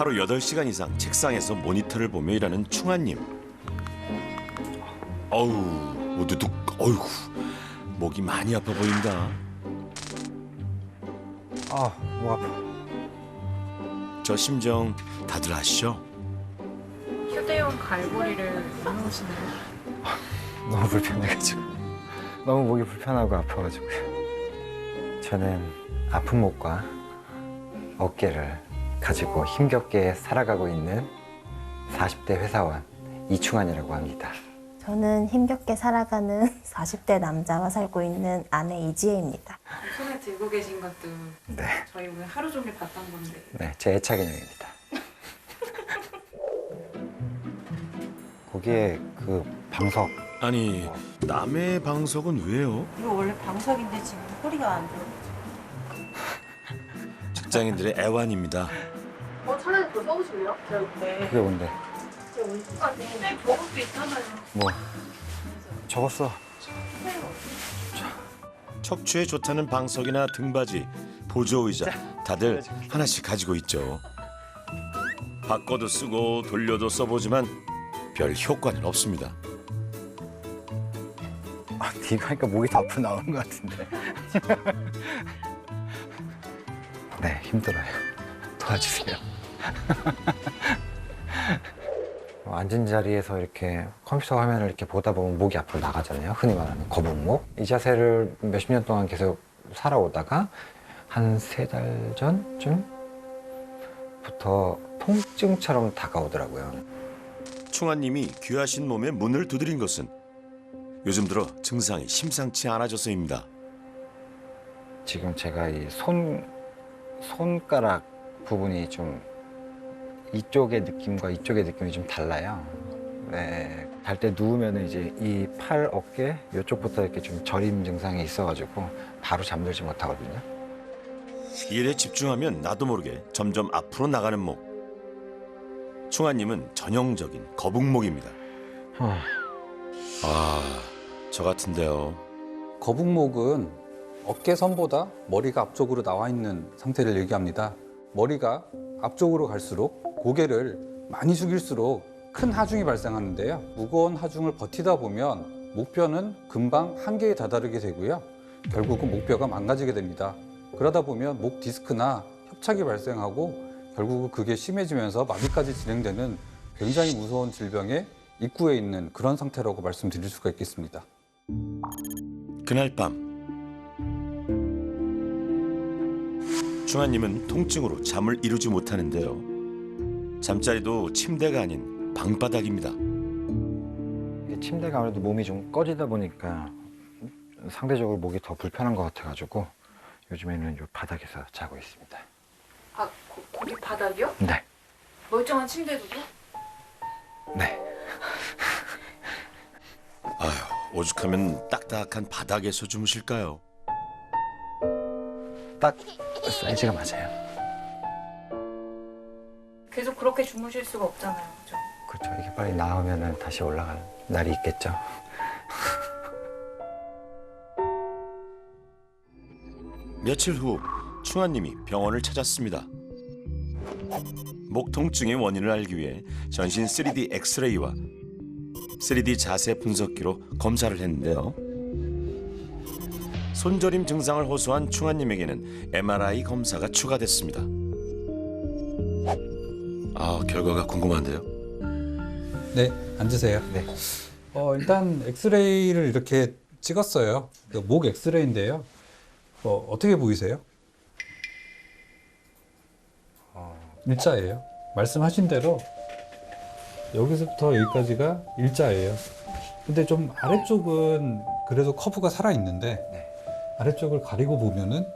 하루 8시간 이상 책상에서 모니터를 보며 일하는 충아님. 어우, 우두둑, 어이구, 목이 많이 아파 보인다. 아, 목 아파. 저 심정 다들 아시죠? 휴대용 갈고리를 못 놓으시나요? 너무 불편해가지고. 너무 목이 불편하고 아파가지고요. 저는 아픈 목과 어깨를 가지고 힘겹게 살아가고 있는 40대 회사원 이충환이라고 합니다. 저는 힘겹게 살아가는 40대 남자와 살고 있는 아내 이지혜입니다. 손에 들고 계신 것도 네, 저희 오늘 하루 종일 봤던 건데. 네, 제 애착 인형입니다. 거기에 그 방석. 아니, 남의 방석은 왜요? 이거 원래 방석인데 지금 소리가 안 들어. 직장인들의 애환입니다. 차라리 그거 써보실래요? 제가 네. 그게 뭔데? 아, 네. 저것도 있잖아요. 뭐 적었어. 척추에 좋다는 방석이나 등받이, 보조의자 다들 하나씩 가지고 있죠. 바꿔도 쓰고 돌려도 써보지만 별 효과는 없습니다. 아, 이거 하니까 목이 더 아프 나오는 것 같은데. 네, 힘들어요. 도와주세요. 앉은 자리에서 이렇게 컴퓨터 화면을 이렇게 보다 보면 목이 앞으로 나가잖아요. 흔히 말하는 거북목. 이 자세를 몇십 년 동안 계속 살아오다가 한 3달 전쯤부터 통증처럼 다가오더라고요. 충아님이 귀하신 몸에 문을 두드린 것은 요즘 들어 증상이 심상치 않아져서입니다. 지금 제가 이 손가락 부분이 좀 이쪽의 느낌과 이쪽의 느낌이 좀 달라요. 네, 잘 때 누우면 이제 이 팔, 어깨 이쪽부터 이렇게 좀 저림 증상이 있어가지고 바로 잠들지 못하거든요. 일에 집중하면 나도 모르게 점점 앞으로 나가는 목. 충아님은 전형적인 거북목입니다. 아, 저 같은데요. 거북목은 어깨선보다 머리가 앞쪽으로 나와 있는 상태를 얘기합니다. 머리가 앞쪽으로 갈수록 고개를 많이 숙일수록 큰 하중이 발생하는데요. 무거운 하중을 버티다 보면 목뼈는 금방 한계에 다다르게 되고요. 결국은 목뼈가 망가지게 됩니다. 그러다 보면 목 디스크나 협착이 발생하고 결국은 그게 심해지면서 마비까지 진행되는 굉장히 무서운 질병의 입구에 있는 그런 상태라고 말씀드릴 수가 있겠습니다. 그날 밤 충아님은 통증으로 잠을 이루지 못하는데요. 잠자리도 침대가 아닌 방바닥입니다. 이게 침대가 아무래도 몸이 좀 꺼지다 보니까 상대적으로 목이 더 불편한 것 같아가지고 요즘에는 이 바닥에서 자고 있습니다. 아, 거기 바닥이요? 네. 멀쩡한 침대도요? 네. 아휴, 오죽하면 딱딱한 바닥에서 주무실까요? 딱 사이즈가 맞아요. 계속 그렇게 주무실 수가 없잖아요. 그죠? 그렇죠. 이게 빨리 나오면 다시 올라갈 날이 있겠죠. 며칠 후 충아님이 병원을 찾았습니다. 목 통증의 원인을 알기 위해 전신 3D 엑스레이와 3D 자세 분석기로 검사를 했는데요. 손저림 증상을 호소한 충아님에게는 MRI 검사가 추가됐습니다. 아, 결과가 궁금한데요. 네, 앉으세요. 네. 일단 엑스레이를 이렇게 찍었어요. 목 엑스레이인데요. 어떻게 보이세요? 일자예요. 말씀하신 대로 여기서부터 여기까지가 일자예요. 근데 좀 아래쪽은 그래도 커브가 살아 있는데 네. 아래쪽을 가리고 보면은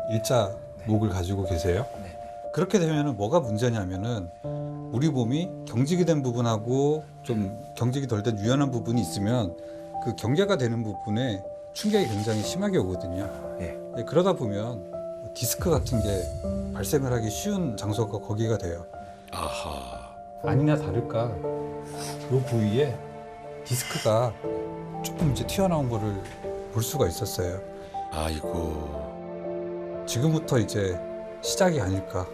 일자 목을 가지고 계세요. 네. 그렇게 되면은 뭐가 문제냐면은 우리 몸이 경직이 된 부분하고 좀 경직이 덜 된 유연한 부분이 있으면 그 경계가 되는 부분에 충격이 굉장히 심하게 오거든요. 예. 네, 그러다 보면 디스크 같은 게 발생을 하기 쉬운 장소가 거기가 돼요. 아하, 아니나 다를까 이 부위에 디스크가 조금 이제 튀어나온 거를 볼 수가 있었어요. 아이고. 지금부터 이제 시작이 아닐까.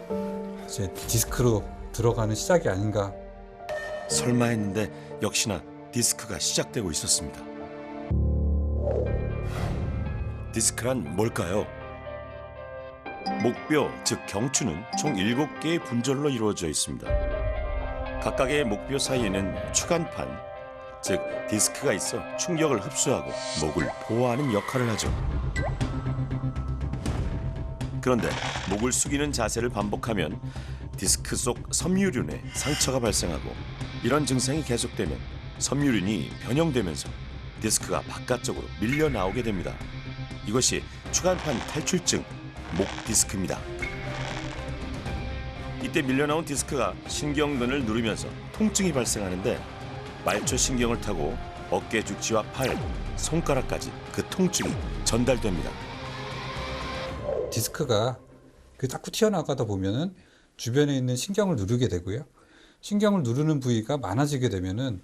이제 디스크로 들어가는 시작이 아닌가. 설마 했는데 역시나 디스크가 시작되고 있었습니다. 디스크란 뭘까요? 목뼈, 즉 경추는 총 7개의 분절로 이루어져 있습니다. 각각의 목뼈 사이에는 추간판, 즉 디스크가 있어 충격을 흡수하고 목을 보호하는 역할을 하죠. 그런데 목을 숙이는 자세를 반복하면 디스크 속 섬유륜에 상처가 발생하고 이런 증상이 계속되면 섬유륜이 변형되면서 디스크가 바깥쪽으로 밀려 나오게 됩니다. 이것이 추간판 탈출증, 목 디스크입니다. 이때 밀려나온 디스크가 신경근을 누르면서 통증이 발생하는데 말초 신경을 타고 어깨 죽지와 팔, 손가락까지 그 통증이 전달됩니다. 디스크가 자꾸 튀어나가다 보면은 주변에 있는 신경을 누르게 되고요. 신경을 누르는 부위가 많아지게 되면은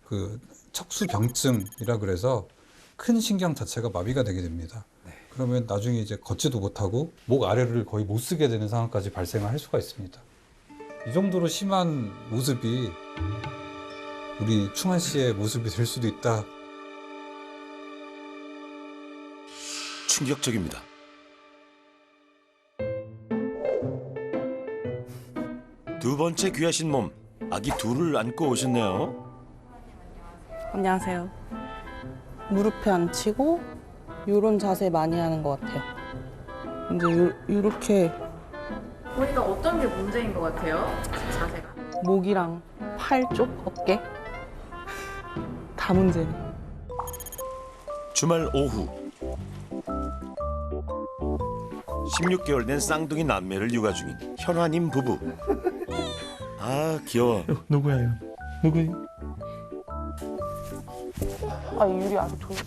그 척수병증이라 그래서 큰 신경 자체가 마비가 되게 됩니다. 그러면 나중에 이제 걷지도 못하고 목 아래를 거의 못 쓰게 되는 상황까지 발생할 수가 있습니다. 이 정도로 심한 모습이 우리 충환 씨의 모습이 될 수도 있다. 충격적입니다. 두 번째 귀하신 몸, 아기 둘을 안고 오셨네요. 안녕하세요. 무릎에 앉히고 이런 자세 많이 하는 것 같아요. 이제 이렇게 보니까 어떤 게 문제인 것 같아요? 자세가. 목이랑 팔 쪽, 어깨 다 문제예요. 주말 오후 16개월 된 쌍둥이 남매를 육아 중인 현화님 부부. 아 귀여워. 누구예요? 누구예요? 아, 유리 아주 좋은.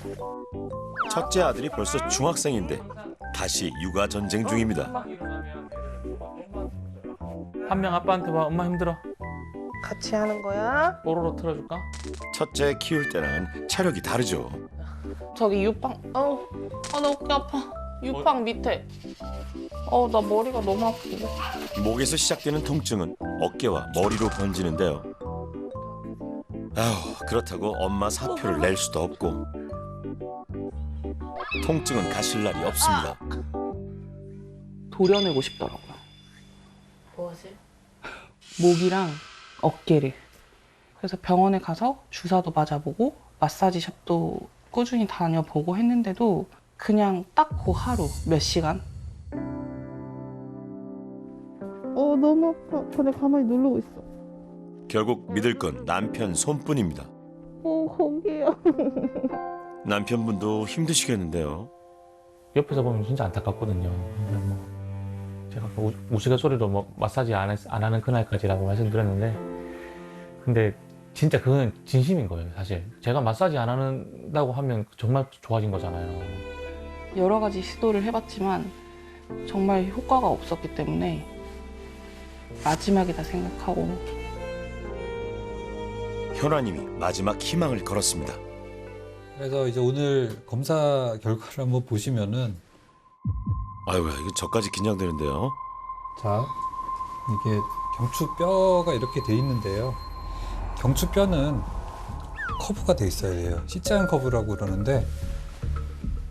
첫째 아들이 벌써 중학생인데 다시 육아 전쟁 중입니다. 한 명 아빠한테 와. 엄마 힘들어. 같이 하는 거야? 뽀로로 틀어줄까? 첫째 키울 때랑은 체력이 다르죠. 저기 유빵. 나 어깨 아파. 유빵 밑에. 나 머리가 너무 아픈데. 목에서 시작되는 통증은 어깨와 머리로 번지는데요. 아휴, 그렇다고 엄마 사표를 낼 수도 없고 통증은 가실 날이 없습니다. 도려내고 싶더라고요. 무엇을? 목이랑 어깨를. 그래서 병원에 가서 주사도 맞아보고 마사지 샵도 꾸준히 다녀보고 했는데도 그냥 딱 그 하루 몇 시간. 너무 아파. 근데 가만히 누르고 있어. 결국 믿을 건 남편 손뿐입니다. 거기요. 남편분도 힘드시겠는데요. 옆에서 보면 진짜 안타깝거든요. 근데 뭐 제가 그 우스갯소리로 뭐 마사지 안 하는 그날까지라고 말씀드렸는데, 근데 진짜 그건 진심인 거예요. 사실 제가 마사지 안 한다고 하면 정말 좋아진 거잖아요. 여러 가지 시도를 해봤지만 정말 효과가 없었기 때문에 마지막이다 생각하고. 현아님이 마지막 희망을 걸었습니다. 그래서 이제 오늘 검사 결과를 한번 보시면은, 아이고, 이거 저까지 긴장되는데요. 자, 이게 경추뼈가 이렇게 돼 있는데요. 경추뼈는 커브가 돼 있어야 돼요. C자형 커브라고 그러는데,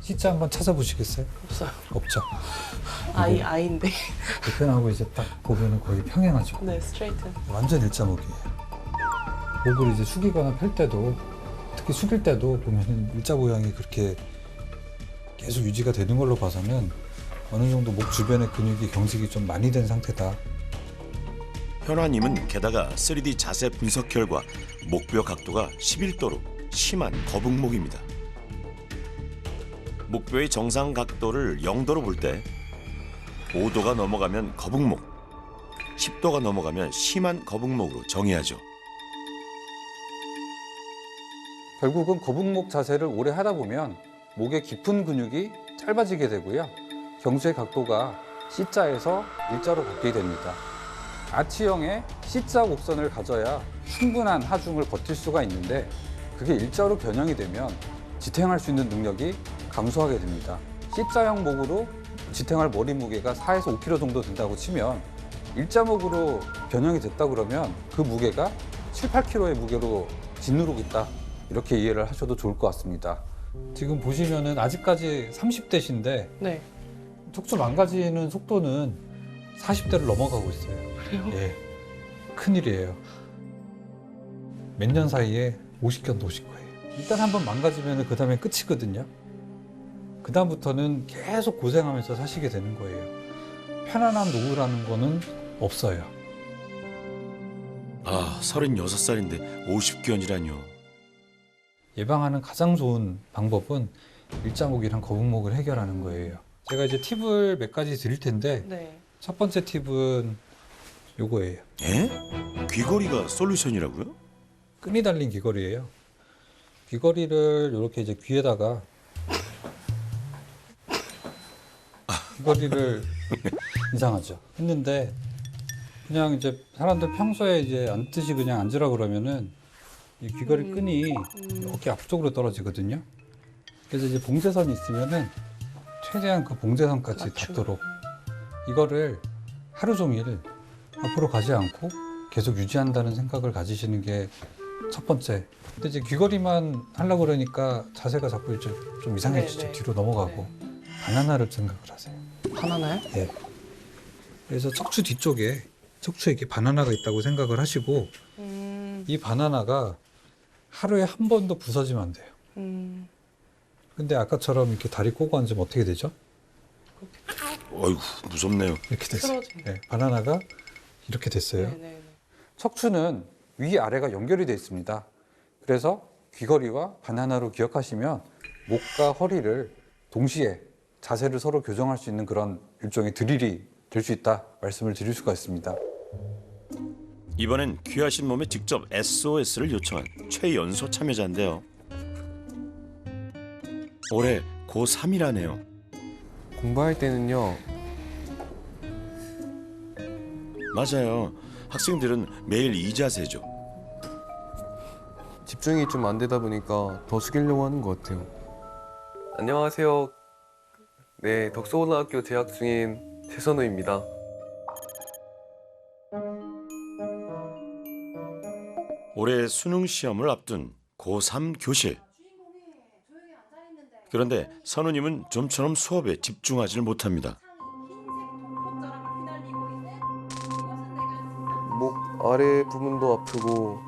C자 한번 찾아보시겠어요? 없어요. 없죠. 아이인데. 대편하고 이제 딱 보면은 거의 평행하죠. 네, 스트레이트. 완전 일자목이에요. 목을 이제 숙이거나 펼 때도, 특히 숙일 때도 보면은 일자 모양이 그렇게 계속 유지가 되는 걸로 봐서는 어느 정도 목 주변의 근육이 경직이 좀 많이 된 상태다. 현아님은 게다가 3D 자세 분석 결과 목뼈 각도가 11도로 심한 거북목입니다. 목뼈의 정상 각도를 0도로 볼 때 5도가 넘어가면 거북목, 10도가 넘어가면 심한 거북목으로 정의하죠. 결국은 거북목 자세를 오래 하다 보면 목의 깊은 근육이 짧아지게 되고요. 경수의 각도가 C자에서 일자로 바뀌게 됩니다. 아치형의 C자 곡선을 가져야 충분한 하중을 버틸 수가 있는데, 그게 일자로 변형이 되면 지탱할 수 있는 능력이 감소하게 됩니다. C자형 목으로 지탱할 머리 무게가 4에서 5kg 정도 된다고 치면 일자목으로 변형이 됐다 그러면 그 무게가 7, 8kg의 무게로 짓누르고 있다. 이렇게 이해를 하셔도 좋을 것 같습니다. 지금 보시면은 아직까지 30대신데 네. 척추 망가지는 속도는 40대를 넘어가고 있어요. 그래요? 예. 큰일이에요. 몇 년 사이에 50견 놓으실 거예요. 일단 한번 망가지면 그 다음에 끝이거든요. 그 다음부터는 계속 고생하면서 사시게 되는 거예요. 편안한 노후라는 거는 없어요. 아, 36살인데 50견이라뇨. 예방하는 가장 좋은 방법은 일자목이랑 거북목을 해결하는 거예요. 제가 이제 팁을 몇 가지 드릴 텐데 네. 첫 번째 팁은 요거예요. 에? 귀걸이가 솔루션이라고요? 끈이 달린 귀걸이에요. 귀걸이를 이렇게 이제 귀에다가 귀걸이를 이상하죠. 했는데 그냥 이제 사람들 평소에 이제 앉듯이 그냥 앉으라 그러면은 이 귀걸이 끈이 어깨 앞쪽으로 떨어지거든요. 그래서 이제 봉제선이 있으면은 최대한 그 봉제선까지 맞추고. 닿도록 이거를 하루 종일 앞으로 가지 않고 계속 유지한다는 생각을 가지시는 게 첫 번째. 근데 이제 귀걸이만 하려고 그러니까 자세가 자꾸 이제 좀 이상해지죠. 네, 네. 뒤로 넘어가고. 바나나를 생각을 하세요. 바나나요? 예. 그래서 척추 뒤쪽에 척추에 이렇게 바나나가 있다고 생각을 하시고 이 바나나가 하루에 한 번도 부서지면 안 돼요. 근데 아까처럼 이렇게 다리 꼬고 앉으면 어떻게 되죠? 어이구, 무섭네요. 이렇게 됐어요. 쓰러지네. 네, 바나나가 이렇게 됐어요. 네네네. 척추는 위아래가 연결이 되어 있습니다. 그래서 귀걸이와 바나나로 기억하시면 목과 허리를 동시에 자세를 서로 교정할 수 있는 그런 일종의 드릴이 될 수 있다 말씀을 드릴 수가 있습니다. 이번엔 귀하신 몸에 직접 SOS를 요청한 최연소 참여자인데요. 올해 고3이라네요. 공부할 때는요. 맞아요. 학생들은 매일 이 자세죠. 집중이 좀 안 되다 보니까 더 숙이려고 하는 것 같아요. 안녕하세요. 네, 덕소고등학교 재학 중인 최선우입니다. 올해 수능 시험을 앞둔 고3 교실. 그런데 선우님은 좀처럼 수업에 집중하지를 못합니다. 목 아래 부분도 아프고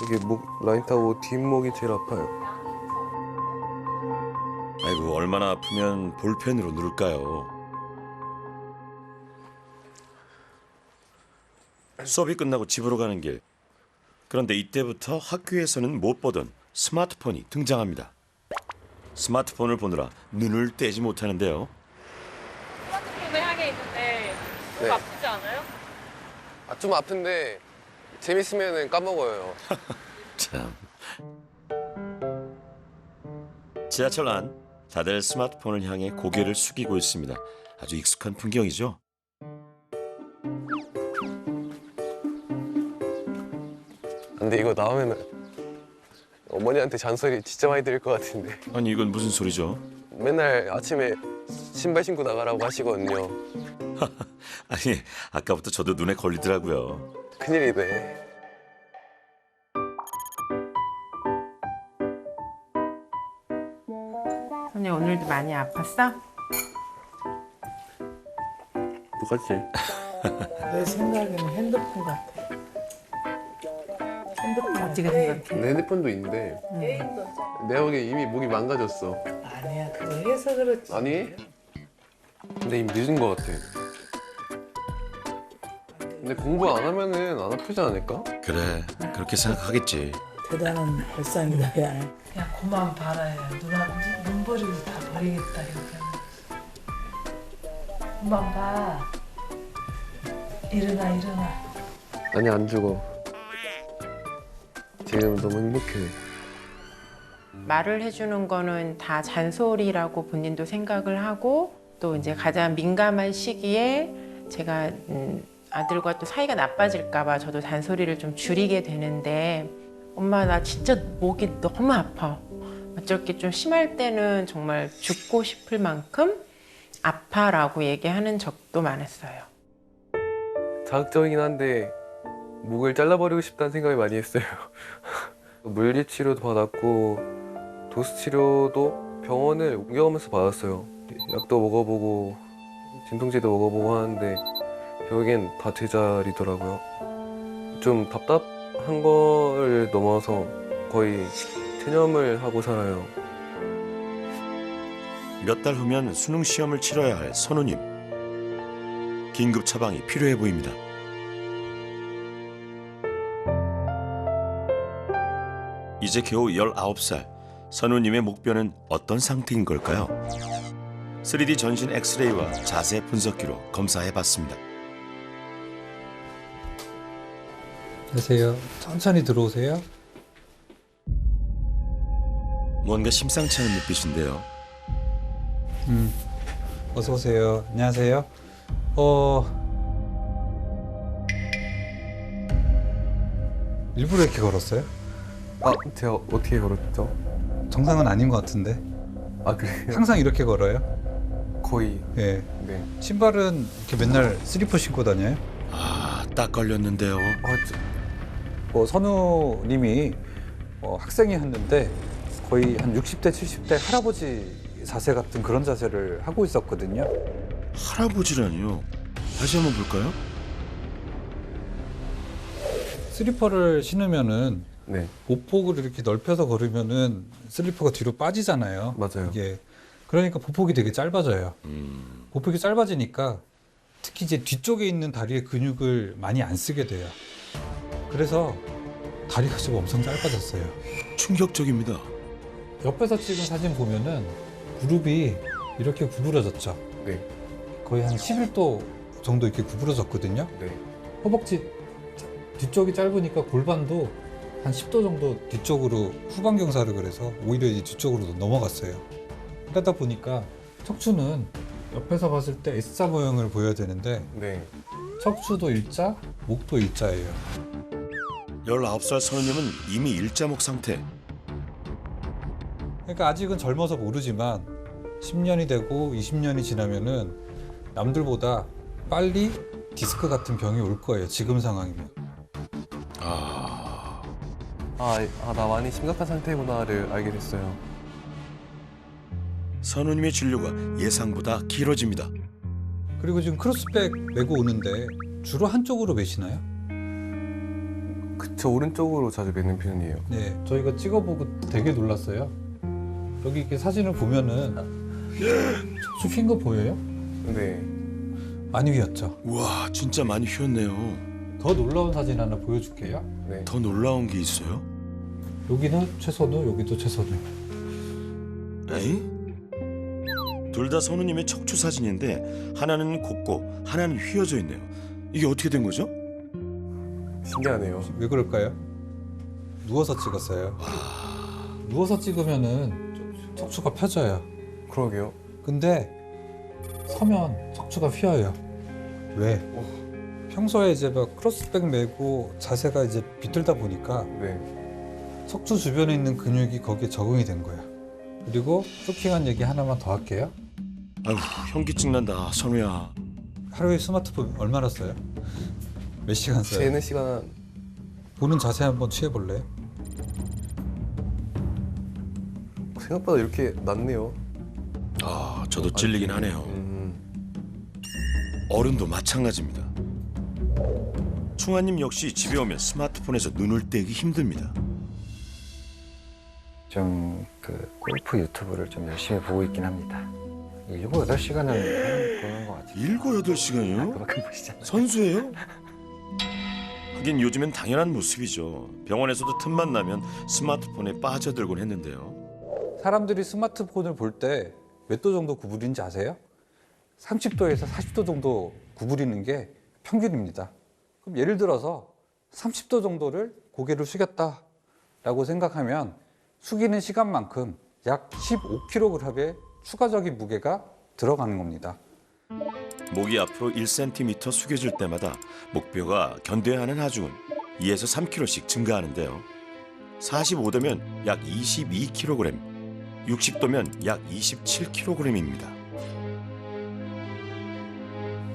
이게 목 라인 타고 뒷목이 제일 아파요. 아이고, 얼마나 아프면 볼펜으로 누를까요? 수업이 끝나고 집으로 가는 길. 그런데 이때부터 학교에서는 못 보던 스마트폰이 등장합니다. 스마트폰을 보느라 눈을 떼지 못하는데요. 스마트폰을 하게 있는데 목 네. 아프지 않아요? 아, 좀 아픈데 재밌으면 까먹어요. 참. 지하철 안 다들 스마트폰을 향해 고개를 숙이고 있습니다. 아주 익숙한 풍경이죠. 근데 이거 나오면 어머니한테 잔소리 진짜 많이 들을 것 같은데. 아니, 이건 무슨 소리죠? 맨날 아침에 신발 신고 나가라고 하시거든요. 아니, 아까부터 저도 눈에 걸리더라고요. 큰일이네. 선이 오늘도 많이 아팠어? 똑같지? 내 생각에는 핸드폰 같아. 핸드폰 어떻게 생각해? 내 핸드폰도 있는데 내가 보기엔 이미 목이 망가졌어. 아니야, 그거 해서 그렇지. 아니? 근데 이미 늦은 것 같아. 근데 공부 안 하면은 안 아프지 않을까? 그래, 그렇게 생각하겠지. 대단한 발상이다, 야. 야, 그만 봐라, 야. 누나 눈 버리고 다 버리겠다, 이렇게 하면. 그만 봐. 일어나, 일어나. 아니, 안 죽어. 지금 너무 행복해. 말을 해주는 거는 다 잔소리라고 본인도 생각을 하고 또 이제 가장 민감한 시기에 제가 아들과 또 사이가 나빠질까 봐 저도 잔소리를 좀 줄이게 되는데 엄마 나 진짜 목이 너무 아파. 어쩔 게 좀 심할 때는 정말 죽고 싶을 만큼 아파라고 얘기하는 적도 많았어요. 자극적이긴 한데 목을 잘라버리고 싶다는 생각을 많이 했어요. 물리 치료도 받았고 도수 치료도 병원을 옮겨가면서 받았어요. 약도 먹어보고 진통제도 먹어보고 하는데 결국엔 다 제자리더라고요. 좀 답답한 걸 넘어서 거의 체념을 하고 살아요. 몇 달 후면 수능 시험을 치러야 할 선우님. 긴급 처방이 필요해 보입니다. 이제 겨우 19살. 선우님의 목뼈는 어떤 상태인 걸까요? 3D 전신 엑스레이와 자세 분석기로 검사해봤습니다. 안녕하세요. 천천히 들어오세요. 뭔가 심상치 않은 눈빛인데요. 어서 오세요. 안녕하세요. 일부러 이렇게 걸었어요? 아, 제가 어떻게 걸었죠? 정상은 아닌 것 같은데. 아, 그래요? 항상 이렇게 걸어요? 거의. 예. 네. 신발은 이렇게 맨날 슬리퍼 신고 다녀요? 아, 딱 걸렸는데요. 선우님이 학생이었는데 거의 한 60대, 70대 할아버지 자세 같은 그런 자세를 하고 있었거든요. 할아버지라니요? 다시 한번 볼까요? 슬리퍼를 신으면은 네. 보폭을 이렇게 넓혀서 걸으면은 슬리퍼가 뒤로 빠지잖아요. 맞아요. 이게 그러니까 보폭이 되게 짧아져요. 보폭이 짧아지니까 특히 이제 뒤쪽에 있는 다리의 근육을 많이 안 쓰게 돼요. 그래서 다리가 좀 엄청 짧아졌어요. 충격적입니다. 옆에서 찍은 사진 보면은 무릎이 이렇게 구부러졌죠. 네. 거의 한 11도 정도 이렇게 구부러졌거든요. 네. 허벅지 뒤쪽이 짧으니까 골반도 한 10도 정도 뒤쪽으로 후방 경사를 그래서 오히려 이 뒤쪽으로 넘어갔어요. 그러다 보니까 척추는 옆에서 봤을 때 S자 모형을 보여야 되는데 네. 척추도 일자, 목도 일자예요. 19살 선우님은 이미 일자목 상태. 그러니까 아직은 젊어서 모르지만 10년이 되고 20년이 지나면은 남들보다 빨리 디스크 같은 병이 올 거예요. 지금 상황이면. 나 많이 심각한 상태구나를 알게 됐어요. 선우님의 진료가 예상보다 길어집니다. 그리고 지금 크로스백 메고 오는데 주로 한쪽으로 메시나요? 그쵸, 오른쪽으로 자주 매는 편이에요. 네, 저희가 찍어보고 되게 놀랐어요. 여기 이렇게 사진을 보면은 척추 휜 거 보여요? 네. 많이 휘었죠? 우와, 진짜 많이 휘었네요. 더 놀라운 사진 하나 보여줄게요. 네. 더 놀라운 게 있어요? 여기는 최선우, 여기도 최선우. 에이? 둘 다 선우님의 척추 사진인데 하나는 곱고 하나는 휘어져 있네요. 이게 어떻게 된 거죠? 신기하네요. 왜 그럴까요? 누워서 찍었어요. 누워서 찍으면은 척추가 펴져요. 그러게요. 근데 서면 척추가 휘어요. 왜? 평소에 이제 막 크로스백 메고 자세가 이제 비틀다 보니까 네. 척추 주변에 있는 근육이 거기에 적응이 된 거야. 그리고 쇼킹한 얘기 하나만 더 할게요. 아휴, 현기증 난다, 선우야. 하루에 스마트폰 얼마나 써요? 몇 시간 써요? 재는 시간 보는 자세 한번 취해볼래요? 생각보다 이렇게 낮네요. 저도 찔리긴 하네요. 어른도 마찬가지입니다. 충아님 역시 집에 오면 스마트폰에서 눈을 떼기 힘듭니다. 좀 그 골프 유튜브를 좀 열심히 보고 있긴 합니다. 7, 8시간은 보는 것 같아요. 7, 8시간이요? 그만큼 보시잖아요. 선수예요? 하긴 요즘엔 당연한 모습이죠. 병원에서도 틈만 나면 스마트폰에 빠져들곤 했는데요. 사람들이 스마트폰을 볼 때 몇 도 정도 구부리는지 아세요? 30도에서 40도 정도 구부리는 게 평균입니다. 그럼 예를 들어서 30도 정도를 고개를 숙였다라고 생각하면 숙이는 시간만큼 약 15kg의 추가적인 무게가 들어가는 겁니다. 목이 앞으로 1cm 숙여질 때마다 목뼈가 견뎌야 하는 하중은 2에서 3kg씩 증가하는데요. 45도면 약 22kg, 60도면 약 27kg입니다.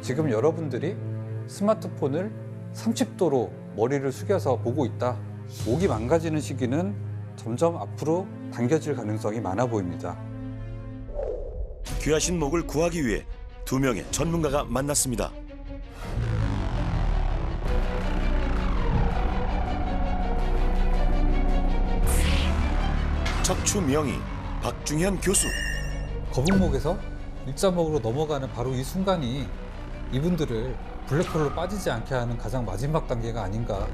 지금 여러분들이 스마트폰을 30도로 머리를 숙여서 보고 있다. 목이 망가지는 시기는 점점 앞으로 당겨질 가능성이 많아 보입니다. 귀하신 목을 구하기 위해 두 명의 전문가가 만났습니다. 척추 명의 박중현 교수. 거북목에서 일자목으로 넘어가는 바로 이 순간이 이분들을 블랙홀로 빠지지 않게 하는 가장 마지막 단계가 아닌가.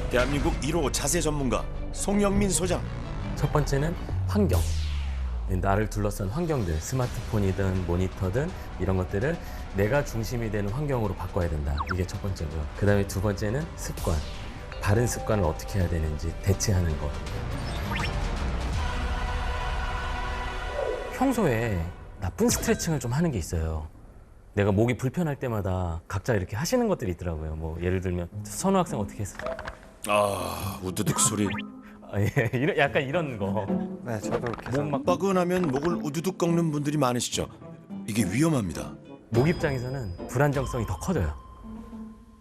대한민국 1호 자세 전문가 송영민 소장. 첫 번째는 환경. 나를 둘러싼 환경들, 스마트폰이든 모니터든 이런 것들을 내가 중심이 되는 환경으로 바꿔야 된다. 이게 첫 번째고요. 그다음에 두 번째는 습관. 바른 습관을 어떻게 해야 되는지 대체하는 것. 평소에 나쁜 스트레칭을 좀 하는 게 있어요. 내가 목이 불편할 때마다 각자 이렇게 하시는 것들이 있더라고요. 뭐 예를 들면 선우 학생 어떻게 했어? 아, 우드득 소리. 약간 이런 거. 네, 저도 계속 목 뻐근하면 목을 우두둑 꺾는 분들이 많으시죠. 이게 위험합니다. 목 입장에서는 불안정성이 더 커져요.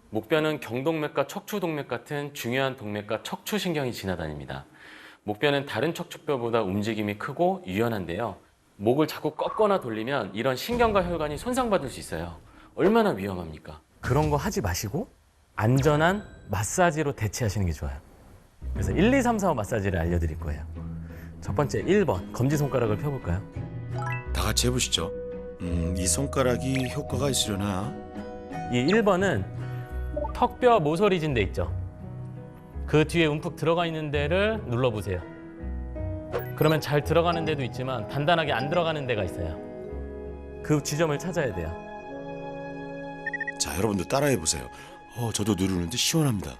목뼈는 경동맥과 척추동맥 같은 중요한 동맥과 척추신경이 지나다닙니다. 목뼈는 다른 척추뼈보다 움직임이 크고 유연한데요. 목을 자꾸 꺾거나 돌리면 이런 신경과 혈관이 손상받을 수 있어요. 얼마나 위험합니까? 그런 거 하지 마시고 안전한 마사지로 대체하시는 게 좋아요. 그래서 1, 2, 3, 4, 5 마사지를 알려드릴 거예요. 첫 번째 1번, 검지손가락을 펴볼까요? 다 같이 해보시죠. 이 손가락이 효과가 있으려나? 이 1번은 턱뼈 모서리진 데 있죠. 그 뒤에 움푹 들어가 있는 데를 눌러보세요. 그러면 잘 들어가는 데도 있지만 단단하게 안 들어가는 데가 있어요. 그 지점을 찾아야 돼요. 자, 여러분도 따라해보세요. 저도 누르는데 시원합니다.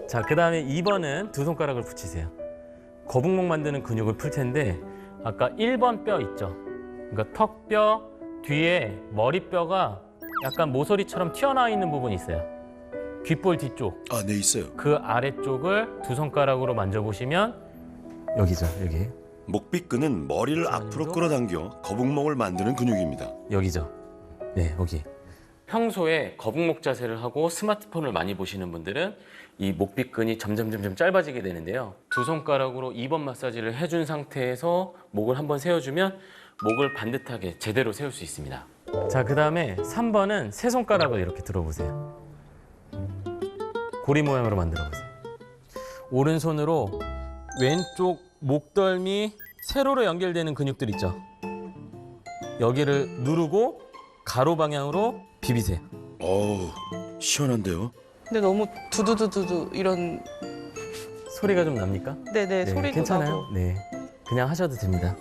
자, 그 다음에 2번은 두 손가락을 붙이세요. 거북목 만드는 근육을 풀 텐데 아까 1번 뼈 있죠. 그러니까 턱뼈 뒤에 머리뼈가 약간 모서리처럼 튀어나와 있는 부분이 있어요. 귓볼 뒤쪽. 아, 네, 있어요. 그 아래쪽을 두 손가락으로 만져보시면 여기죠, 여기. 목비끈은 머리를 앞으로 끌어당겨 거북목을 만드는 근육입니다. 여기죠. 네, 여기. 평소에 거북목 자세를 하고 스마트폰을 많이 보시는 분들은 이 목비끈이 점점 짧아지게 되는데요. 두 손가락으로 2번 마사지를 해준 상태에서 목을 한번 세워주면 목을 반듯하게 제대로 세울 수 있습니다. 자, 그 다음에 3번은 세 손가락을 이렇게 들어보세요. 고리 모양으로 만들어보세요. 오른손으로 왼쪽 목덜미 세로로 연결되는 근육들 있죠. 여기를 누르고 가로 방향으로 비비세요. 어우, 시원한데요? 근데 너무 두두두두두 이런 소리가 좀 납니까? 네네 소리도 괜찮아요? 나고. 네, 그냥 하셔도 됩니다.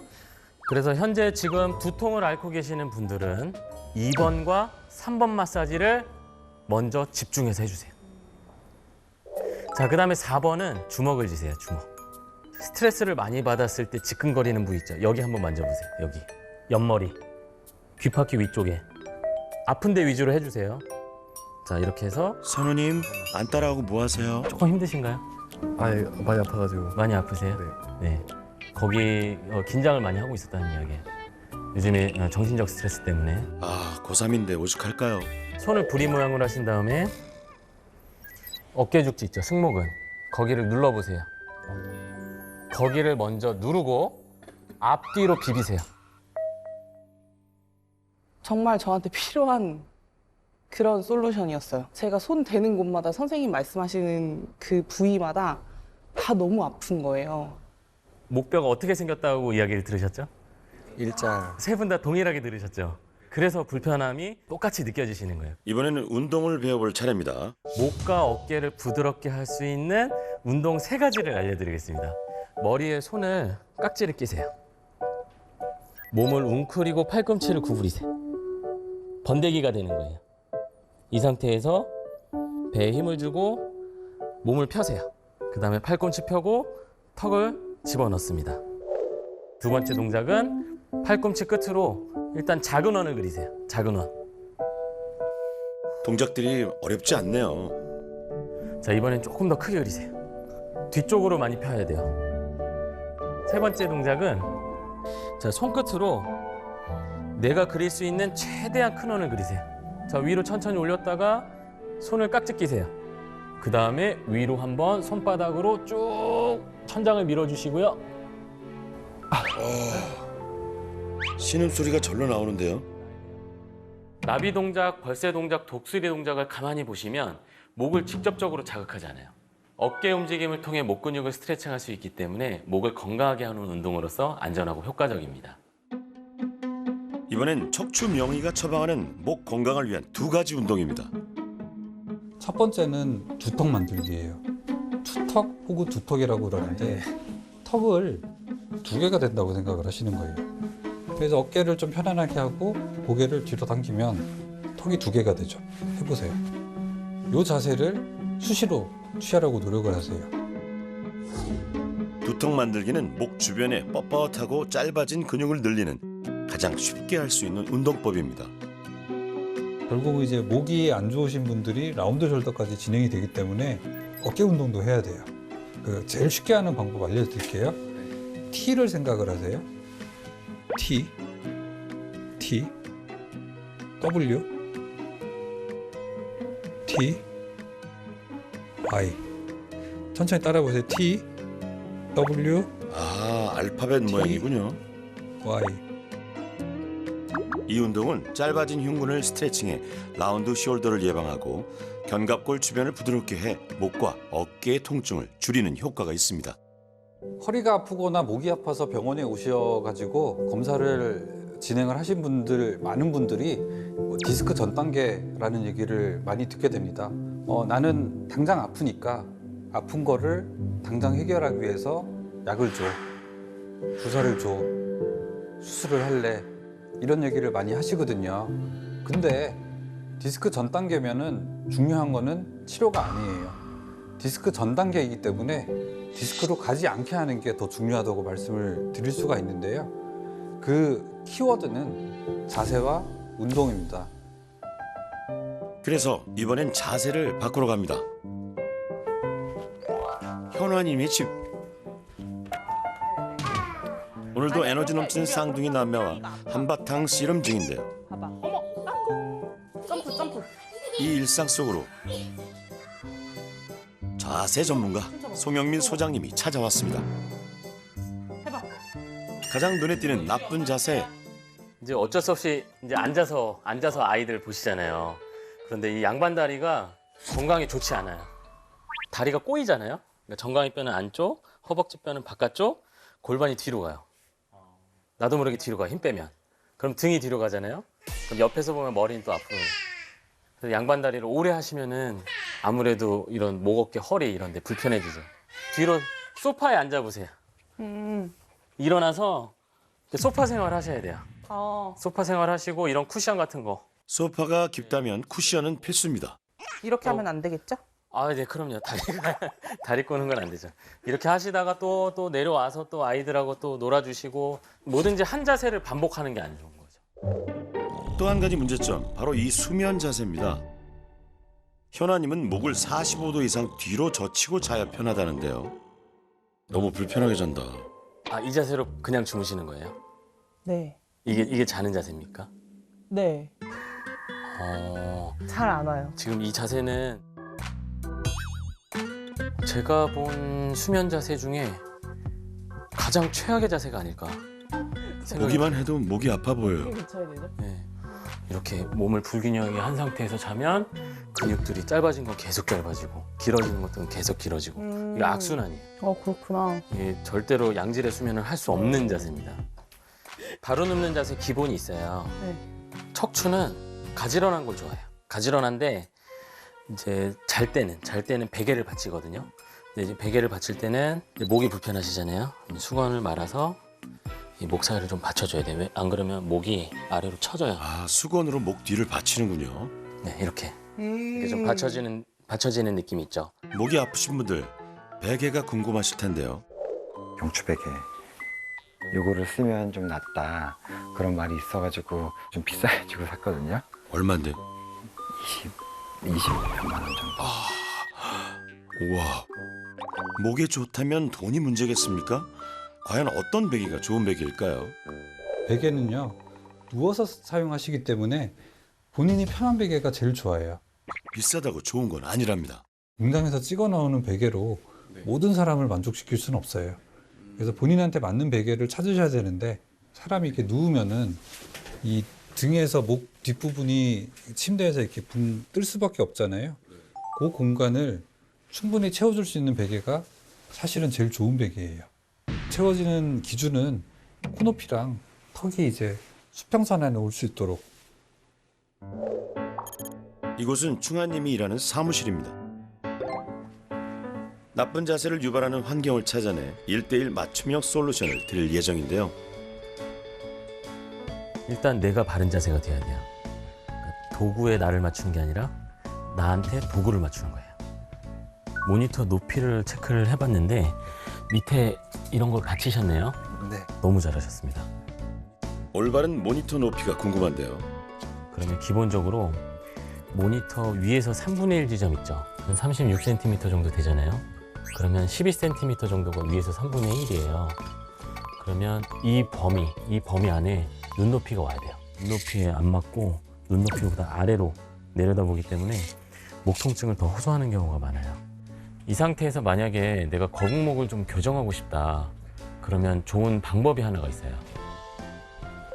그래서 현재 지금 두통을 앓고 계시는 분들은 2번과 3번 마사지를 먼저 집중해서 해주세요. 자, 그 다음에 4번은 주먹을 쥐세요, 주먹. 스트레스를 많이 받았을 때 지끈거리는 부위 있죠. 여기 한번 만져보세요, 여기. 옆머리, 귓바퀴 위쪽에. 아픈 데 위주로 해주세요. 자, 이렇게 해서. 선우님, 안 따라하고 뭐 하세요? 조금 힘드신가요? 아니, 많이 아파가지고. 많이 아프세요? 네. 거기 긴장을 많이 하고 있었다는 이야기예요. 요즘에 정신적 스트레스 때문에. 아, 고3인데 오죽할까요? 손을 부리 모양으로 하신 다음에 어깨 죽지 있죠, 승모근. 거기를 눌러보세요. 거기를 먼저 누르고 앞뒤로 비비세요. 정말 저한테 필요한 그런 솔루션이었어요. 제가 손 대는 곳마다 선생님 말씀하시는 그 부위마다 다 너무 아픈 거예요. 목뼈가 어떻게 생겼다고 이야기를 들으셨죠? 일자. 세 분 다 동일하게 들으셨죠? 그래서 불편함이 똑같이 느껴지시는 거예요. 이번에는 운동을 배워볼 차례입니다. 목과 어깨를 부드럽게 할 수 있는 운동 3가지를 알려드리겠습니다. 머리에 손을 깍지를 끼세요. 몸을 웅크리고 팔꿈치를 구부리세요. 번데기가 되는 거예요. 이 상태에서 배에 힘을 주고 몸을 펴세요. 그 다음에 팔꿈치 펴고 턱을 집어넣습니다. 두 번째 동작은 팔꿈치 끝으로 일단 작은 원을 그리세요. 작은 원. 동작들이 어렵지 않네요. 자, 이번엔 조금 더 크게 그리세요. 뒤쪽으로 많이 펴야 돼요. 세 번째 동작은 자, 손끝으로 내가 그릴 수 있는 최대한 큰 원을 그리세요. 자, 위로 천천히 올렸다가 손을 깍지 끼세요. 그 다음에 위로 한번 손바닥으로 쭉 천장을 밀어주시고요. 신음소리가 절로 나오는데요. 나비 동작, 벌새 동작, 독수리 동작을 가만히 보시면 목을 직접적으로 자극하지 않아요. 어깨 움직임을 통해 목 근육을 스트레칭할 수 있기 때문에 목을 건강하게 하는 운동으로서 안전하고 효과적입니다. 이번엔 척추 명의가 처방하는 목 건강을 위한 두 가지 운동입니다. 첫 번째는 두턱 만들기예요. 투턱 혹은 두턱이라고 그러는데 턱을 두 개가 된다고 생각을 하시는 거예요. 그래서 어깨를 좀 편안하게 하고 고개를 뒤로 당기면 턱이 두 개가 되죠. 해보세요. 이 자세를 수시로 취하려고 노력을 하세요. 두턱 만들기는 목 주변에 뻣뻣하고 짧아진 근육을 늘리는 가장 쉽게 할 수 있는 운동법입니다. 결국 이제 목이 안 좋으신 분들이 라운드 숄더까지 진행이 되기 때문에 어깨 운동도 해야 돼요. 제일 쉽게 하는 방법 알려드릴게요. T를 생각을 하세요. T, W, T, Y. 천천히 따라 보세요. T, W, 알파벳 모양이군요. Y. 이 운동은 짧아진 흉근을 스트레칭해 라운드 숄더를 예방하고 견갑골 주변을 부드럽게 해 목과 어깨의 통증을 줄이는 효과가 있습니다. 허리가 아프거나 목이 아파서 병원에 오셔가지고 검사를 진행을 하신 분들, 많은 분들이 디스크 전 단계라는 얘기를 많이 듣게 됩니다. 나는 당장 아프니까 아픈 거를 당장 해결하기 위해서 약을 줘, 주사를 줘, 수술을 할래, 이런 얘기를 많이 하시거든요. 근데 디스크 전 단계면은 중요한 거는 치료가 아니에요. 디스크 전 단계이기 때문에 디스크로 가지 않게 하는 게 더 중요하다고 말씀을 드릴 수가 있는데요. 그 키워드는 자세와 운동입니다. 그래서 이번엔 자세를 바꾸러 갑니다. 현화님의 집. 오늘도 에너지 넘치는 쌍둥이 남매와 한바탕 씨름 중인데요. 봐봐. 어머, 땅콩. 점프. 이 일상 속으로 자세 전문가 송영민 소장님이 찾아왔습니다. 해봐. 가장 눈에 띄는 나쁜 자세. 이제 어쩔 수 없이 이제 앉아서 아이들 보시잖아요. 그런데 이 양반 다리가 건강에 좋지 않아요. 다리가 꼬이잖아요. 그러니까 정강이 뼈는 안쪽, 허벅지 뼈는 바깥쪽, 골반이 뒤로 가요. 나도 모르게 뒤로 가, 힘 빼면. 그럼 등이 뒤로 가잖아요. 그럼 옆에서 보면 머리는 또 앞으로. 그래서 양반 다리를 오래 하시면은 아무래도 이런 목, 어깨, 허리 이런 데 불편해지죠. 뒤로 소파에 앉아보세요. 일어나서 소파 생활 하셔야 돼요. 소파 생활 하시고 이런 쿠션 같은 거. 소파가 깊다면 쿠션은 필수입니다. 이렇게 하면 안 되겠죠? 네, 그럼요. 다리 꼬는 건 안 되죠. 이렇게 하시다가 또 내려와서 또 아이들하고 또 놀아주시고 뭐든지 한 자세를 반복하는 게 안 좋은 거죠. 또 한 가지 문제점, 바로 이 수면 자세입니다. 현아님은 목을 45도 이상 뒤로 젖히고 자야 편하다는데요. 너무 불편하게 잔다. 이 자세로 그냥 주무시는 거예요? 네. 이게 자는 자세입니까? 네. 잘 안 와요. 지금 이 자세는 제가 본 수면 자세 중에 가장 최악의 자세가 아닐까. 보기만 해도 목이 아파 보여요. 네. 이렇게 몸을 불균형하게 한 상태에서 자면 근육들이 짧아진 건 계속 짧아지고 길어지는 것들은 계속 길어지고 이게 악순환이에요. 그렇구나. 이게 절대로 양질의 수면을 할 수 없는 자세입니다. 바로 눕는 자세 기본이 있어요. 네. 척추는 가지런한 걸 좋아해요. 가지런한데 이제 잘 때는 베개를 받치거든요. 근데 이제 베개를 받칠 때는 이제 목이 불편하시잖아요. 수건을 말아서 이 목 사이를 좀 받쳐줘야 돼요. 왜? 안 그러면 목이 아래로 처져요. 수건으로 목 뒤를 받치는군요. 네, 이렇게 좀 받쳐지는 느낌이 있죠. 목이 아프신 분들 베개가 궁금하실 텐데요. 경추 베개. 요거를 쓰면 좀 낫다. 그런 말이 있어가지고 좀 비싸가지고 샀거든요. 얼마인데? 20몇만 원 정도. 우와. 목에 좋다면 돈이 문제겠습니까? 과연 어떤 베개가 좋은 베개일까요? 베개는요, 누워서 사용하시기 때문에 본인이 편한 베개가 제일 좋아해요. 비싸다고 좋은 건 아니랍니다. 공장에서 찍어 나오는 베개로 모든 사람을 만족시킬 수는 없어요. 그래서 본인한테 맞는 베개를 찾으셔야 되는데 사람이 이렇게 누우면은 이 등에서 목 뒷부분이 침대에서 이렇게 붕 뜰 수밖에 없잖아요. 그 공간을 충분히 채워줄 수 있는 베개가 사실은 제일 좋은 베개예요. 채워지는 기준은 코높이랑 턱이 이제 수평선 안에 올 수 있도록. 이곳은 충하님이 일하는 사무실입니다. 나쁜 자세를 유발하는 환경을 찾아내 1:1 맞춤형 솔루션을 드릴 예정인데요. 일단 내가 바른 자세가 돼야 돼요. 그러니까 도구에 나를 맞추는 게 아니라 나한테 도구를 맞추는 거예요. 모니터 높이를 체크를 해봤는데 밑에 이런 걸 갖추셨네요. 네. 너무 잘하셨습니다. 올바른 모니터 높이가 궁금한데요. 그러면 기본적으로 모니터 위에서 3분의 1 지점 있죠. 한 36cm 정도 되잖아요. 그러면 12cm 정도가 위에서 3분의 1이에요. 그러면 이 범위 안에 눈높이가 와야 돼요. 눈높이에 안 맞고 눈높이보다 아래로 내려다보기 때문에 목 통증을 더 호소하는 경우가 많아요. 이 상태에서 만약에 내가 거북목을 좀 교정하고 싶다. 그러면 좋은 방법이 하나가 있어요.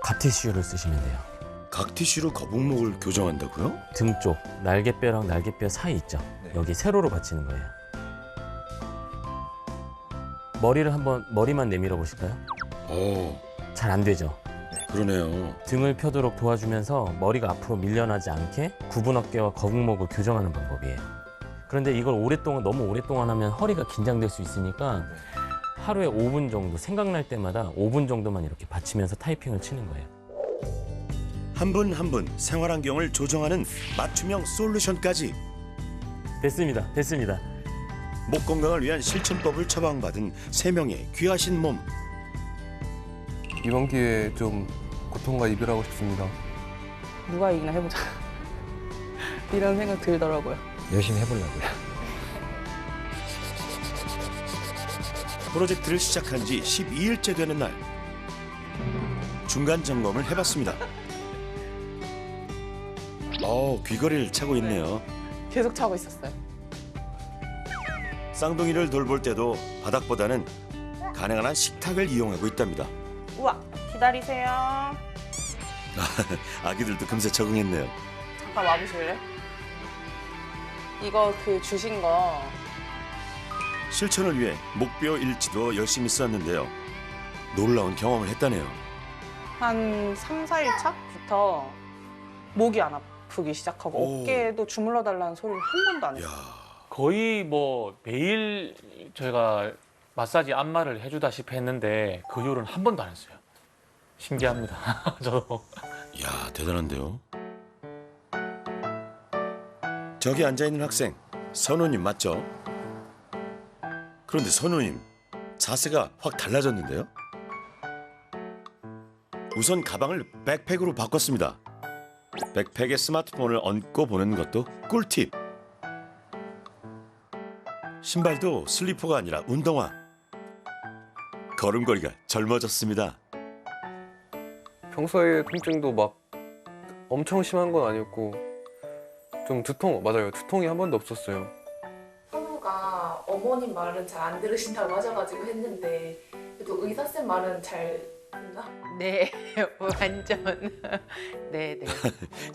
각티슈를 쓰시면 돼요. 각티슈로 거북목을 교정한다고요? 등 쪽 날개뼈랑 날개뼈 사이 있죠. 여기 세로로 받치는 거예요. 머리만 내밀어 보실까요? 잘 안 되죠. 그러네요. 등을 펴도록 도와주면서 머리가 앞으로 밀려나지 않게 구분 어깨와 거북목을 교정하는 방법이에요. 그런데 이걸 너무 오랫동안 하면 허리가 긴장될 수 있으니까 하루에 5분 정도 생각날 때마다 5분 정도만 이렇게 받치면서 타이핑을 치는 거예요. 한 분 한 분 생활 환경을 조정하는 맞춤형 솔루션까지. 됐습니다. 목 건강을 위한 실천법을 처방받은 3명의 귀하신 몸. 이번 기회에 좀 고통과 이별하고 싶습니다. 누가 이기나 해보자. 이런 생각 들더라고요. 열심히 해보려고요. 프로젝트를 시작한 지 12일째 되는 날. 중간 점검을 해봤습니다. 귀걸이를 차고 있네요. 계속 차고 있었어요. 쌍둥이를 돌볼 때도 바닥보다는 가능한 한 식탁을 이용하고 있답니다. 우와, 기다리세요. 아기들도 금세 적응했네요. 잠깐 와보실래? 이거 주신 거. 실천을 위해 목표 일지도 열심히 썼는데요. 놀라운 경험을 했다네요. 한 3, 4일 차부터 목이 안 아프기 시작하고 어깨에도 주물러 달라는 소리를 한 번도 안 했어요. 거의 뭐 매일 저희가 마사지 안마를 해주다시피 했는데 그 이후로는 한 번도 안 했어요. 신기합니다. 저도. 이야, 대단한데요. 저기 앉아있는 학생, 선우님 맞죠? 그런데 선우님, 자세가 확 달라졌는데요? 우선 가방을 백팩으로 바꿨습니다. 백팩에 스마트폰을 얹고 보는 것도 꿀팁. 신발도 슬리퍼가 아니라 운동화. 걸음걸이가 젊어졌습니다. 평소에 통증도 막 엄청 심한 건 아니었고 좀 두통이 한 번도 없었어요. 선우가 어머님 말은 잘 안 들으신다고 하셔가지고 했는데 그래도 의사쌤 말은 잘 듣나? 네, 완전. 네.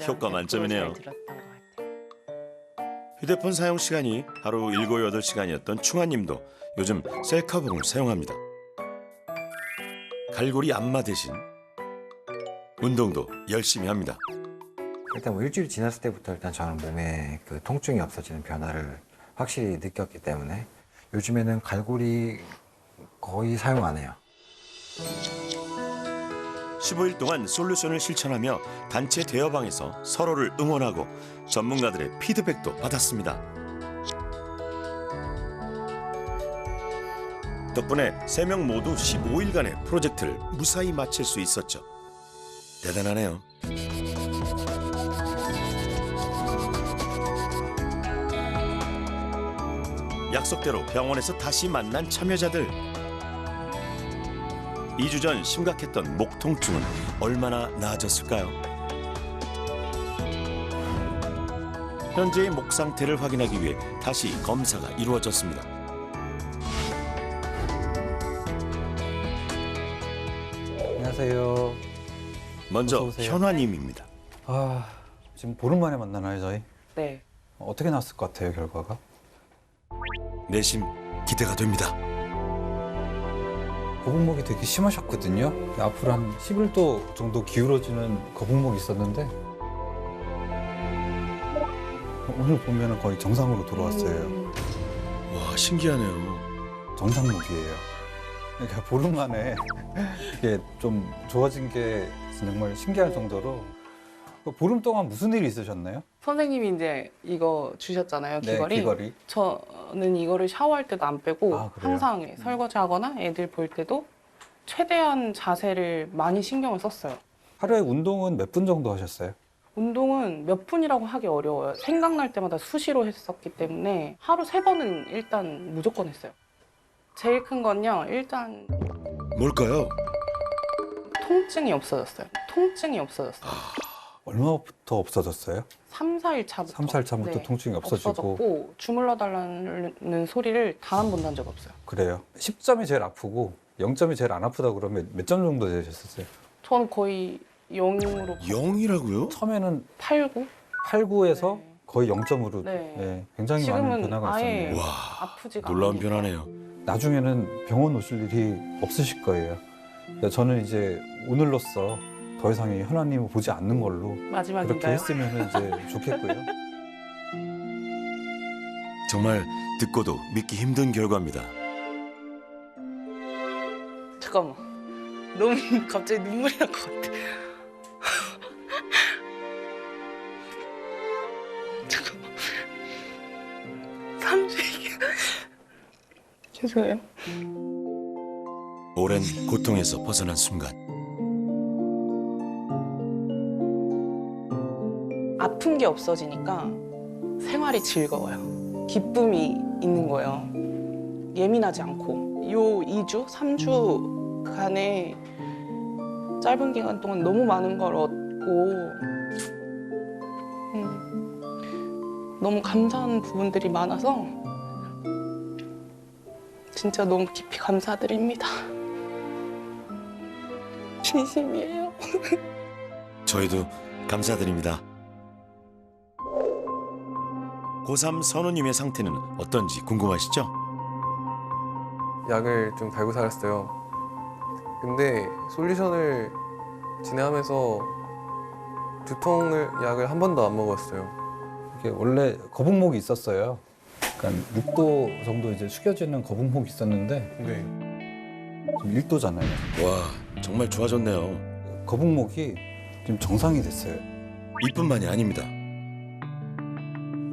효과 만점이네요. 잘 들었던 것 같아요. 휴대폰 사용 시간이 하루 7-8시간이었던 충하님도 요즘 셀카봉을 사용합니다. 갈고리 안마 대신 운동도 열심히 합니다. 일단 뭐 일주일 지났을 때부터 일단 저는 몸에 그 통증이 없어지는 변화를 확실히 느꼈기 때문에 요즘에는 갈고리 거의 사용 안 해요. 15일 동안 솔루션을 실천하며 단체 대여방에서 서로를 응원하고 전문가들의 피드백도 받았습니다. 덕분에 3명 모두 15일간의 프로젝트를 무사히 마칠 수 있었죠. 대단하네요. 약속대로 병원에서 다시 만난 참여자들. 2주 전 심각했던 목 통증은 얼마나 나아졌을까요? 현재의 목 상태를 확인하기 위해 다시 검사가 이루어졌습니다. 안녕하세요. 먼저 어서 오세요. 현화님입니다. 지금 보름 만에 만나나요, 저희? 네. 어떻게 나왔을 것 같아요, 결과가? 내심 기대가 됩니다. 거북목이 되게 심하셨거든요. 앞으로 한 11도 정도 기울어지는 거북목이 있었는데 오늘 보면 거의 정상으로 돌아왔어요. 와, 신기하네요. 정상목이에요. 그러니까 보름 만에 이게 좀 좋아진 게 정말 신기할 정도로. 보름 동안 무슨 일이 있으셨나요? 선생님이 이제 이거 주셨잖아요, 귀걸이. 네, 귀걸이. 저는 이거를 샤워할 때도 안 빼고 그래요? 항상 설거지하거나 애들 볼 때도 최대한 자세를 많이 신경을 썼어요. 하루에 운동은 몇 분 정도 하셨어요? 운동은 몇 분이라고 하기 어려워요. 생각날 때마다 수시로 했었기 때문에 하루 3번은 일단 무조건 했어요. 제일 큰 건요, 일단 뭘까요? 통증이 없어졌어요. 통증이 없어졌어요. 얼마부터 없어졌어요? 3, 4일 차부터. 3, 4일 차부터 통증이 없어지고. 없어졌고 주물러 달라는 소리를 단 한 번도 한 적 없어요. 그래요. 10점이 제일 아프고 0점이 제일 안 아프다 그러면 몇 점 정도 되셨어요? 저는 거의 0으로 0이라고요? 처음에는 8, 9? 8, 9에서 네. 거의 0점으로 네. 굉장히 많은 지금은 변화가 아예 있었네요. 와, 아프지가 놀라운 않으니까. 변화네요. 나중에는 병원 오실 일이 없으실 거예요. 근데 저는 이제 오늘로써 더 이상 이 현아님을 보지 않는 걸로 그렇게 마지막인가요? 했으면 이제 좋겠고요. 정말 듣고도 믿기 힘든 결과입니다. 잠깐만. 너무 갑자기 눈물이 날 것 같아. 잠깐만. 30개. 죄송해요. 오랜 고통에서 벗어난 순간 아픈 게 없어지니까 생활이 즐거워요. 기쁨이 있는 거예요. 예민하지 않고. 요 2주, 3주간의 짧은 기간 동안 너무 많은 걸 얻고 너무 감사한 부분들이 많아서 진짜 너무 깊이 감사드립니다. 진심이에요. 저희도 감사드립니다. 고3 선우님의 상태는 어떤지 궁금하시죠? 약을 좀 달고 살았어요. 근데 솔루션을 진행하면서 두통을 약을 한 번도 안 먹었어요. 이게 원래 거북목이 있었어요. 그러니까 6도 정도 이제 숙여지는 거북목이 있었는데 네. 지금 1도잖아요. 와, 정말 좋아졌네요. 거북목이 지금 정상이 됐어요. 이뿐만이 아닙니다.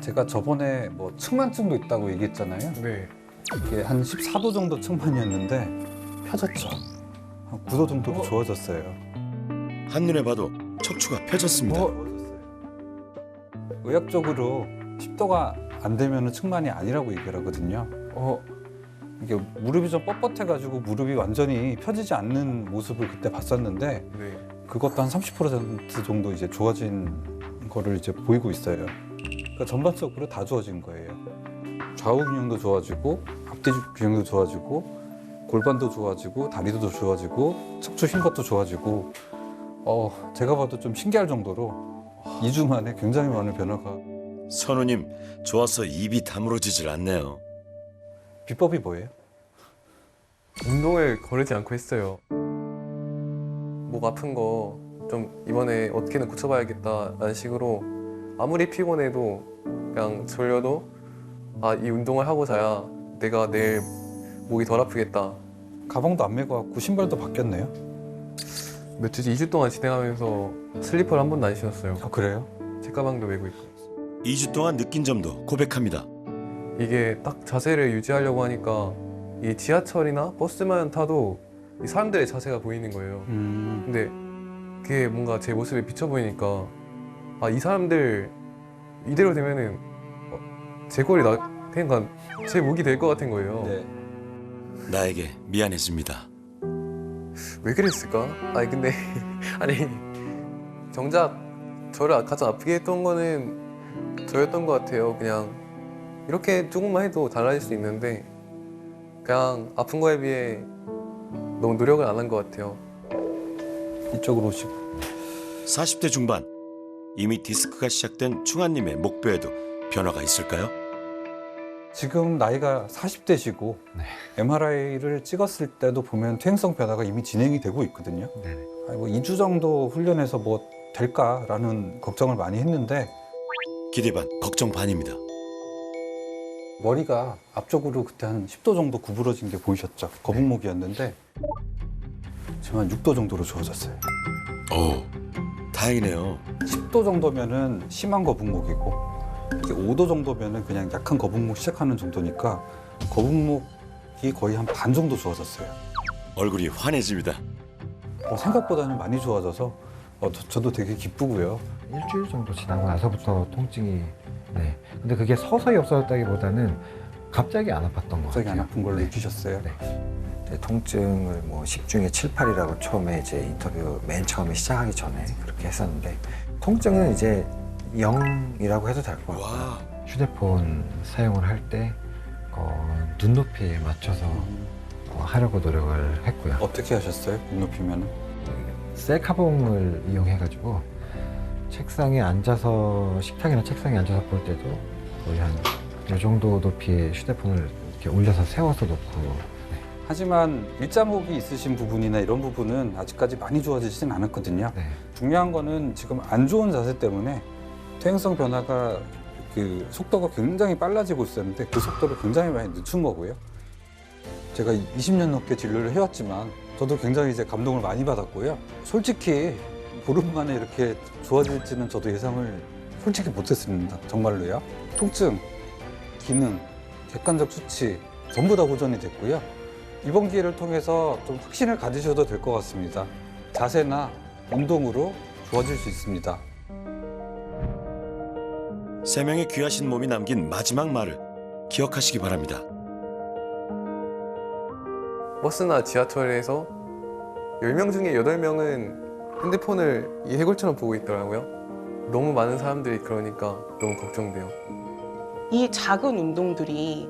제가 저번에 뭐 측만증도 있다고 얘기했잖아요. 네. 이게 한 14도 정도 측만이었는데 펴졌죠. 한 9도 정도로 좋아졌어요. 한눈에 봐도 척추가 펴졌습니다. 의학적으로 10도가 안 되면 측만이 아니라고 얘기를 하거든요. 이게 무릎이 좀 뻣뻣해가지고 무릎이 완전히 펴지지 않는 모습을 그때 봤었는데 네. 그것도 한 30% 정도 이제 좋아진 거를 이제 보이고 있어요. 그러니까 전반적으로 다 좋아진 거예요. 좌우 균형도 좋아지고 앞뒤 균형도 좋아지고 골반도 좋아지고 다리도 좋아지고 척추 흰 것도 좋아지고 제가 봐도 좀 신기할 정도로 2주 만에 굉장히 많은 변화가. 선우님, 좋아서 입이 다물어지질 않네요. 비법이 뭐예요? 운동을 거르지 않고 했어요. 목 아픈 거 좀 이번에 어떻게든 고쳐봐야겠다라는 식으로 아무리 피곤해도 그냥 졸려도 이 운동을 하고 자야 내가 내일 목이 덜 아프겠다. 가방도 안 메고 왔고 신발도 바뀌었네요. 며칠 2주 동안 진행하면서 슬리퍼를 한 번도 안 신었어요. 그래요? 제 가방도 메고 있고. 2주 동안 느낀 점도 고백합니다. 이게 딱 자세를 유지하려고 하니까 이 지하철이나 버스만 타도 이 사람들의 자세가 보이는 거예요. 근데 그게 뭔가 제 모습에 비쳐 보이니까 이 사람들 이대로 되면은 제 꼴이 그러니까 제 목이 될 것 같은 거예요. 네. 나에게 미안했습니다. 왜 그랬을까? 근데 정작 저를 가장 아프게 했던 거는 저였던 것 같아요. 그냥 이렇게 조금만 해도 달라질 수 있는데 그냥 아픈 거에 비해 너무 노력을 안 한 것 같아요. 이쪽으로 오시고. 40대 중반, 이미 디스크가 시작된 충한님의 목뼈에도 변화가 있을까요? 지금 나이가 40대시고 MRI를 찍었을 때도 보면 퇴행성 변화가 이미 진행이 되고 있거든요. 뭐 2주 정도 훈련해서 뭐 될까라는 걱정을 많이 했는데 기대 반, 걱정 반입니다. 머리가 앞쪽으로 그때 한 10도 정도 구부러진 게 보이셨죠? 거북목이었는데 지금 한 6도 정도로 좋아졌어요. 오, 다행이네요. 10도 정도면은 심한 거북목이고 이게 5도 정도면은 그냥 약한 거북목 시작하는 정도니까 거북목이 거의 한 반 정도 좋아졌어요. 얼굴이 환해집니다. 생각보다는 많이 좋아져서 저도 되게 기쁘고요. 일주일 정도 지나고 나서부터 통증이 근데 그게 서서히 없어졌다기보다는 갑자기 안 아팠던 것 갑자기 같아요. 안 아픈 걸로 느끼셨어요? 네, 통증을 뭐 10중에 7, 8이라고 처음에 이제 인터뷰 맨 처음에 시작하기 전에 그렇게 했었는데 통증은 이제 0이라고 해도 될 것 같아요. 휴대폰 사용을 할 때 눈높이에 맞춰서 하려고 노력을 했고요. 어떻게 하셨어요? 눈높이면은? 셀카봉을 이용해가지고 책상에 앉아서 식탁이나 책상에 앉아서 볼 때도 거의 한 이 정도 높이의 휴대폰을 이렇게 올려서 세워서 놓고. 하지만 일자목이 있으신 부분이나 이런 부분은 아직까지 많이 좋아지진 않았거든요. 중요한 거는 지금 안 좋은 자세 때문에 퇴행성 변화가 그 속도가 굉장히 빨라지고 있었는데 그 속도를 굉장히 많이 늦춘 거고요. 제가 20년 넘게 진료를 해왔지만 저도 굉장히 이제 감동을 많이 받았고요. 솔직히 보름 만에 이렇게 좋아질지는 저도 예상을 솔직히 못했습니다. 정말로요. 통증, 기능, 객관적 수치 전부 다 호전이 됐고요. 이번 기회를 통해서 좀 확신을 가지셔도 될 것 같습니다. 자세나 운동으로 좋아질 수 있습니다. 세 명의 귀하신 몸이 남긴 마지막 말을 기억하시기 바랍니다. 버스나 지하철에서 10명 중에 8명은 핸드폰을 이 해골처럼 보고 있더라고요. 너무 많은 사람들이 그러니까 너무 걱정돼요. 이 작은 운동들이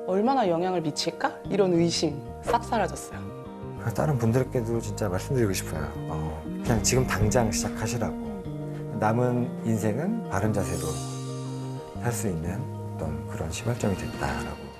얼마나 영향을 미칠까? 이런 의심 싹 사라졌어요. 다른 분들께도 진짜 말씀드리고 싶어요. 그냥 지금 당장 시작하시라고. 남은 인생은 바른 자세로 살 수 있는 어떤 그런 시발점이 됐다라고.